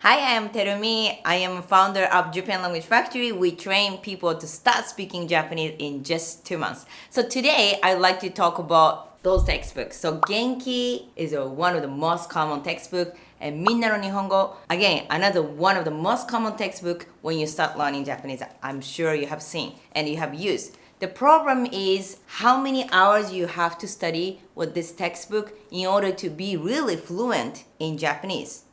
Hi, I am Terumi. I am founder of Japan Language Factory. We train people to start speaking Japanese in just 2 months. So today I'd like to talk about those textbooks. So Genki is one of the most common textbook, and Minna no Nihongo, again, another one of the most common textbook when you start learning Japanese. I'm sure you have seen and you have used. The problem is how many hours you have to study with this textbook in order to be really fluent in Japanese.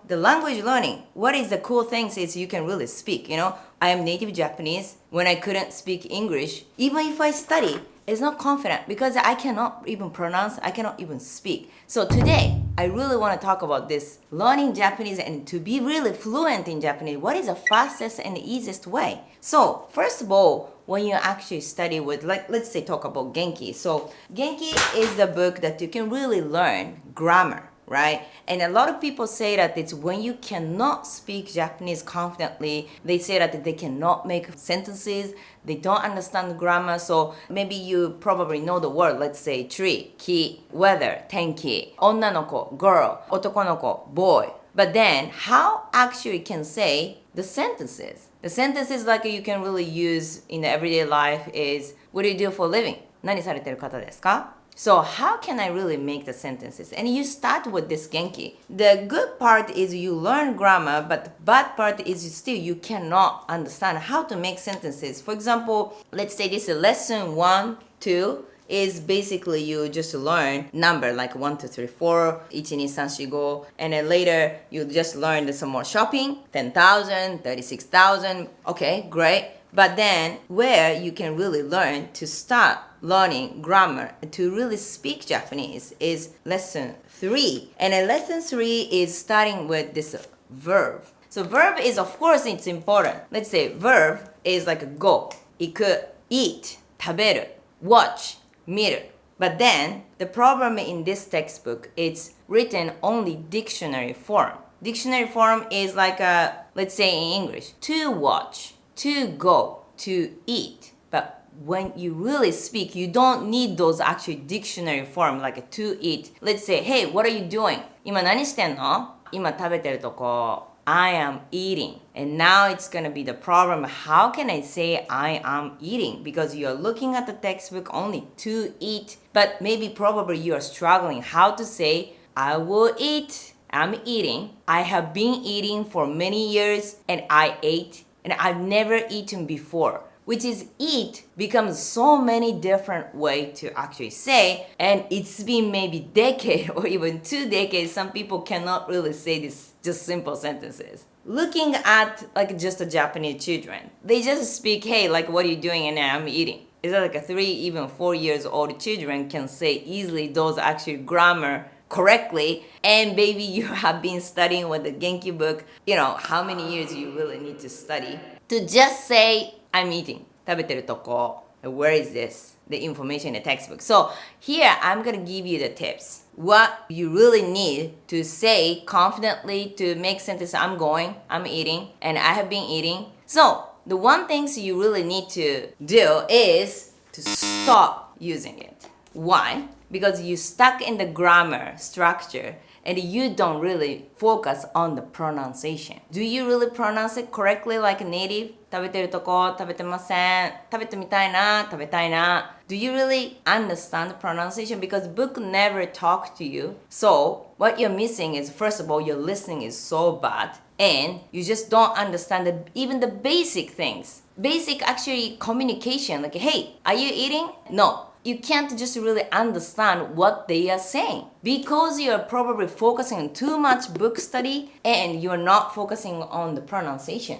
The language learning, what is the cool things is you can really speak. I am native Japanese. When I couldn't speak English, even if I study, it's not confident because I cannot even pronounce, I cannot even speak. So today, I really want to talk about this learning Japanese and to be really fluent in Japanese. What is the fastest and easiest way? So first of all, when you actually study with, let's say talk about Genki. So Genki is the book that you can really learn grammar, right? And a lot of people say that it's when you cannot speak Japanese confidently, they say that they cannot make sentences, they don't understand grammar. So maybe you probably know the word, let's say tree, ki, weather, tenki, onnanoko, girl, otokonoko, boy. But then how actually can say the sentences? The sentences like you can really use in the everyday life is, what do you do for a living? 何されてる方ですか? So how can I really make the sentences? And you start with this Genki. The good part is you learn grammar, but the bad part is still you cannot understand how to make sentences. For example, let's say this is lesson 1, 2, is basically you just learn number like 1, 2, 3, 4, 1, 2, 3, 4, 5, and then later you just learn some more shopping, 10,000, 36,000. Okay, great. But then where you can really learn to start learning grammar to really speak Japanese is lesson 3. And then lesson 3 is starting with this verb. So verb is, of course, it's important. Let's say verb is like go, 行く, eat, 食べる, watch, 見る. But then the problem in this textbook, it's written only dictionary form. Dictionary form is like let's say in English, to watch, to go, to eat. But when you really speak, you don't need those actually dictionary form like to eat. Let's say, hey, what are you doing? 今何してんの? 今食べてるとこ. I am eating. And now it's gonna be the problem. How can I say I am eating? Because you're looking at the textbook only to eat. But maybe probably you are struggling how to say I will eat. I'm eating. I have been eating for many years and I ate. And I've never eaten before, which is eat becomes so many different way to actually say, and it's been maybe decade or even 2 decades. Some people cannot really say this just simple sentences. Looking at like just the Japanese children, they just speak, hey, like what are you doing? And I'm eating. Is that like a 3, even 4 years old children can say easily those actually grammar correctly, and maybe you have been studying with the Genki book, how many years you really need to study to just say, I'm eating, 食べてるとこ. Where is this? The information in the textbook. So here, I'm going to give you the tips. What you really need to say confidently to make sentences, I'm going, I'm eating, and I have been eating. So the one thing you really need to do is to stop using it. Why? Because you stuck in the grammar structure and you don't really focus on the pronunciation. Do you really pronounce it correctly like a native? 食べてるとこ、食べてません。食べてみたいな、食べたいな. Do you really understand the pronunciation? Because book never talk to you. So what you're missing is, first of all, your listening is so bad. And you just don't understand even the basic things. Basic actually communication. Like, hey, are you eating? No. You can't just really understand what they are saying because you're probably focusing on too much book study and you're not focusing on the pronunciation.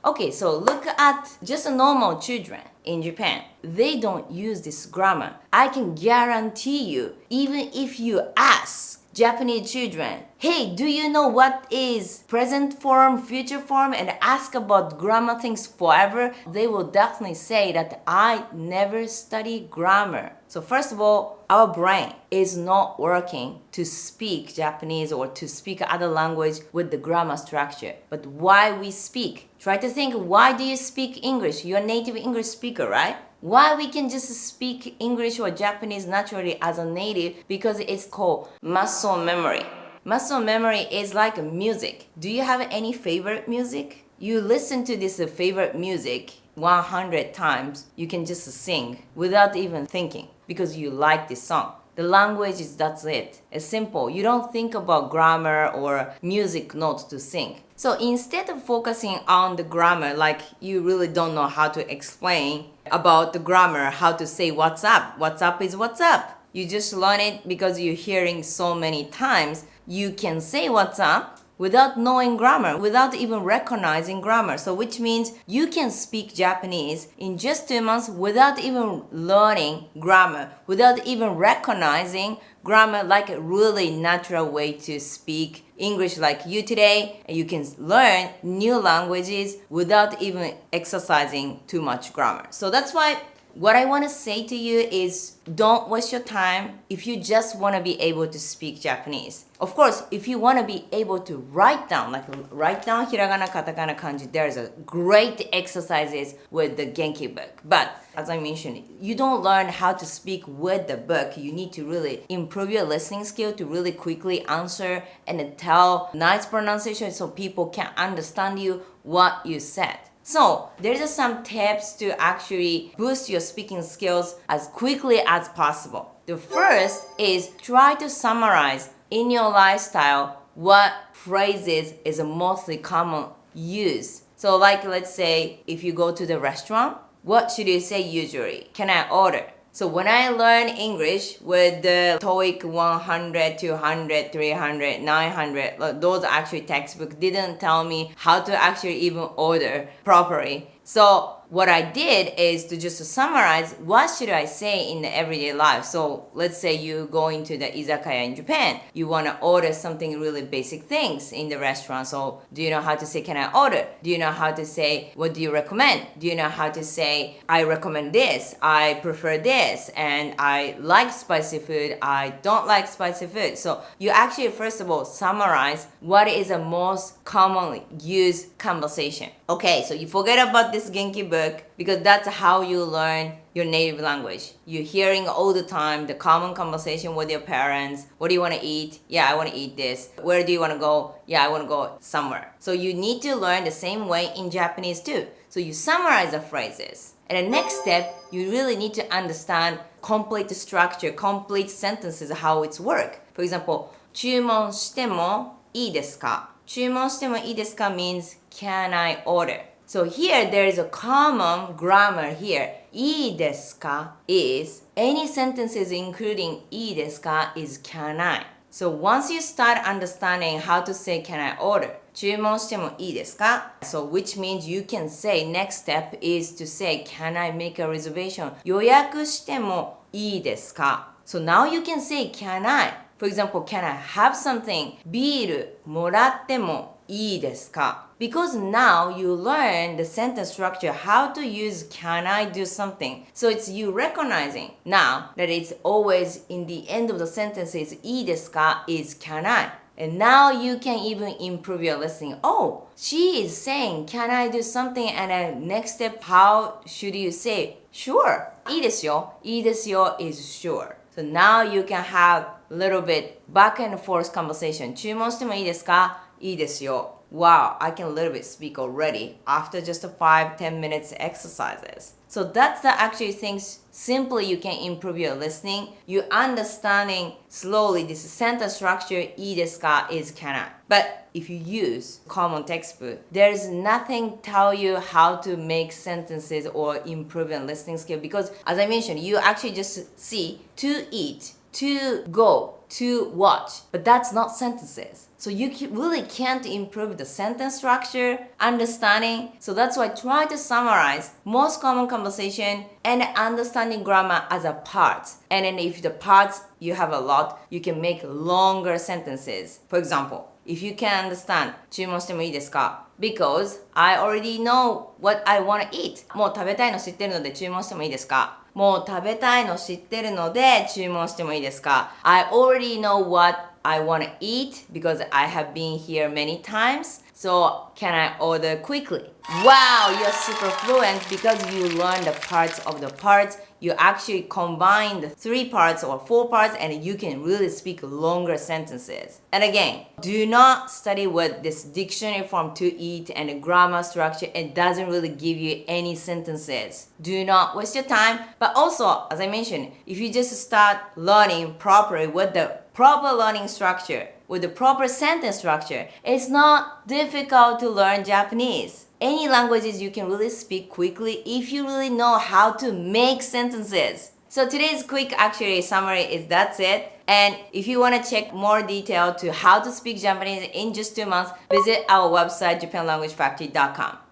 Okay, so look at just normal children in Japan. They don't use this grammar. I can guarantee you, even if you ask Japanese children, hey, do you know what is present form, future form, and ask about grammar things forever? They will definitely say that I never study grammar. So first of all, our brain is not working to speak Japanese or to speak other language with the grammar structure. But why we speak? Try to think, why do you speak English? You're a native English speaker, right? Why we can just speak English or Japanese naturally as a native? Because it's called muscle memory. muscle memory is like music. Do you have any favorite music? You listen to this favorite music 100 times, you can just sing without even thinking because you like this song. The language is that's it. It's simple. You don't think about grammar or music notes to sing. So instead of focusing on the grammar, like you really don't know how to explain about the grammar, how to say what's up. What's up is what's up. You just learn it because you're hearing so many times. You can say what's up without knowing grammar, without even recognizing grammar. So which means you can speak Japanese in just 2 months without even learning grammar, without even recognizing grammar, like a really natural way to speak English like you today. And you can learn new languages without even exercising too much grammar. So that's why what I want to say to you is don't waste your time if you just want to be able to speak Japanese. Of course, if you want to be able to write down hiragana, katakana, kanji, there's a great exercises with the Genki book. But as I mentioned, you don't learn how to speak with the book. You need to really improve your listening skill to really quickly answer and tell nice pronunciation so people can understand you what you said. So there's some tips to actually boost your speaking skills as quickly as possible. The first is try to summarize in your lifestyle what phrases is mostly common use. So like let's say if you go to the restaurant, what should you say usually? Can I order? So when I learn English with the TOEIC 100, 200, 300, 900, those actually textbooks didn't tell me how to actually even order properly. So what I did is to just summarize what should I say in the everyday life. So let's say you go into the izakaya in Japan. You want to order something really basic things in the restaurant. So do you know how to say can I order? Do you know how to say what do you recommend? Do you know how to say I recommend this, I prefer this, and I like spicy food, I don't like spicy food. So you actually first of all summarize what is the most commonly used conversation. Okay, so you forget about this Genki book because that's how you learn your native language. You're hearing all the time the common conversation with your parents. What do you want to eat? Yeah, I want to eat this. Where do you want to go? Yeah, I want to go somewhere. So you need to learn the same way in Japanese too. So you summarize the phrases. And the next step, you really need to understand complete structure, complete sentences, how it's work. For example, 注文してもいいですか? 注文してもいいですか means can I order? So here there is a common grammar here. いいですか is any sentences including いいですか is can I. So once you start understanding how to say can I order, 注文してもいいですか? So which means you can say next step is to say can I make a reservation? 予約してもいいですか? So now you can say can I. For example, can I have something? ビールもらってもいいですか? Because now you learn the sentence structure, how to use can I do something. So it's you recognizing now that it's always in the end of the sentence is いいですか is can I. And now you can even improve your listening. Oh, she is saying, can I do something? And then next step, how should you say? Sure. いいですよ. いいですよ is sure. So now you can have a little bit back and forth conversation. 注文してもいいですか? いいですよ. Wow, I can a little bit speak already after just 5-10 minutes exercises. So that's the actually things simply you can improve your listening. You understanding slowly this sentence structure いいですか is can I. But if you use common textbook, there's nothing tell you how to make sentences or improve your listening skill because as I mentioned, you actually just see to eat, to go, to watch, but that's not sentences. So you really can't improve the sentence structure, understanding. So that's why try to summarize most common conversation and understanding grammar as a part. And then if the parts you have a lot, you can make longer sentences. For example, if you can understand 注文してもいいですか? Because I already know what I want to eat. もう食べたいの知ってるので注文してもいいですか? もう食べたいの知ってるので注文してもいいですか? I already know what I want to eat because I have been here many times. So can I order quickly? Wow, you're super fluent because you learn the parts of the parts. you actually combine the 3 parts or 4 parts and you can really speak longer sentences. And again, do not study with this dictionary form to eat and the grammar structure. It doesn't really give you any sentences. Do not waste your time. But also, as I mentioned, if you just start learning properly with the proper learning structure, with the proper sentence structure, it's not difficult to learn Japanese. Any languages you can really speak quickly if you really know how to make sentences. So today's quick actually summary is that's it. And if you want to check more detail to how to speak Japanese in just 2 months, visit our website japanlanguagefactory.com.